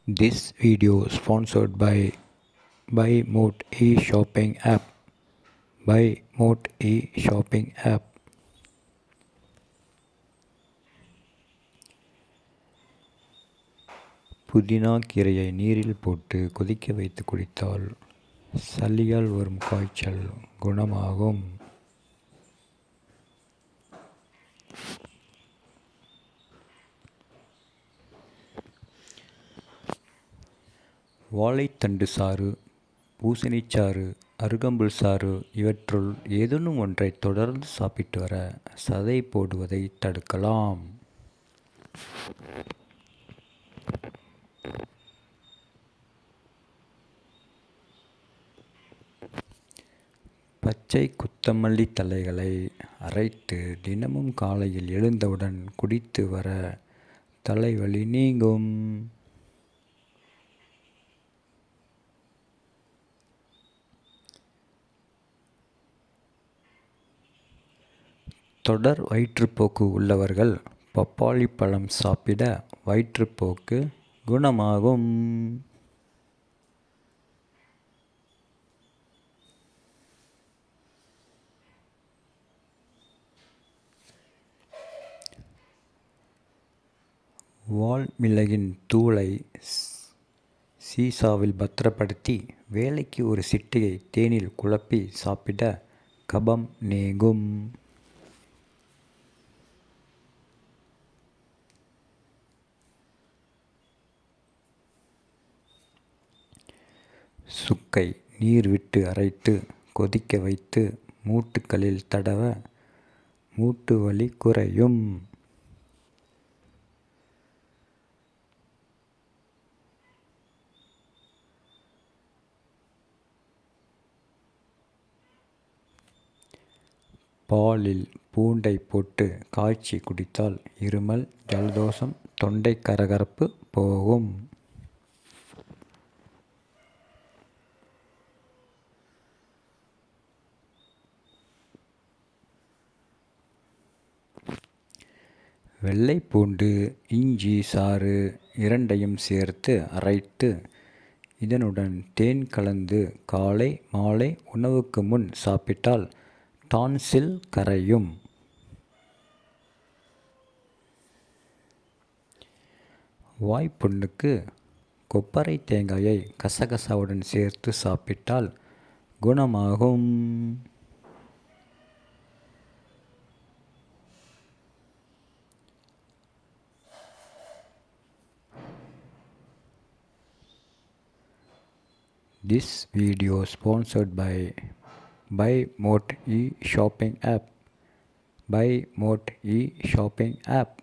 This video sponsored by Moat e-shopping app. By Moat e-shopping app. புதினா கீரையை நீரில் போட்டு கொதிக்க வைத்து குடித்தால் சளியால் வரும் காய்ச்சல் குணமாகும். வாழைத்தண்டு சாறு, பூசணிச்சாறு, அருகம்புல் சாறு இவற்றுள் ஏதேனும் ஒன்றை தொடர்ந்து சாப்பிட்டு வர சதை போடுவதை தடுக்கலாம். பச்சை கொத்தமல்லி தழைகளை அரைத்து தினமும் காலையில் எழுந்தவுடன் குடித்து வர தலைவலி நீங்கும். தொடர் வயிற்றுப்போக்கு உள்ளவர்கள் பப்பாளி பழம் சாப்பிட வயிற்றுப்போக்கு குணமாகும். வால்மிளகின் தூளை சீசாவில் பத்திரப்படுத்தி வேலைக்கு ஒரு சிட்டிகை தேனில் குழப்பி சாப்பிட கபம் நீங்கும். சுக்கை நீர் விட்டு அரைத்து கொதிக்க வைத்து மூட்டுகளில் தடவ மூட்டு வலி குறையும். பாலில் பூண்டை போட்டு காய்ச்சி குடித்தால் இருமல், ஜலதோஷம், தொண்டை கரகரப்பு போகும். வெள்ளைப்பூண்டு, இஞ்சி சாறு இரண்டையும் சேர்த்து அரைத்து இதனுடன் தேன் கலந்து காலை மாலை உணவுக்கு முன் சாப்பிட்டால் டான்சில் கரையும். வாய்ப்புண்ணுக்கு கொப்பரை தேங்காயை கசகசாவுடன் சேர்த்து சாப்பிட்டால் குணமாகும். This video sponsored by Moat e-shopping app. By Moat e-shopping app.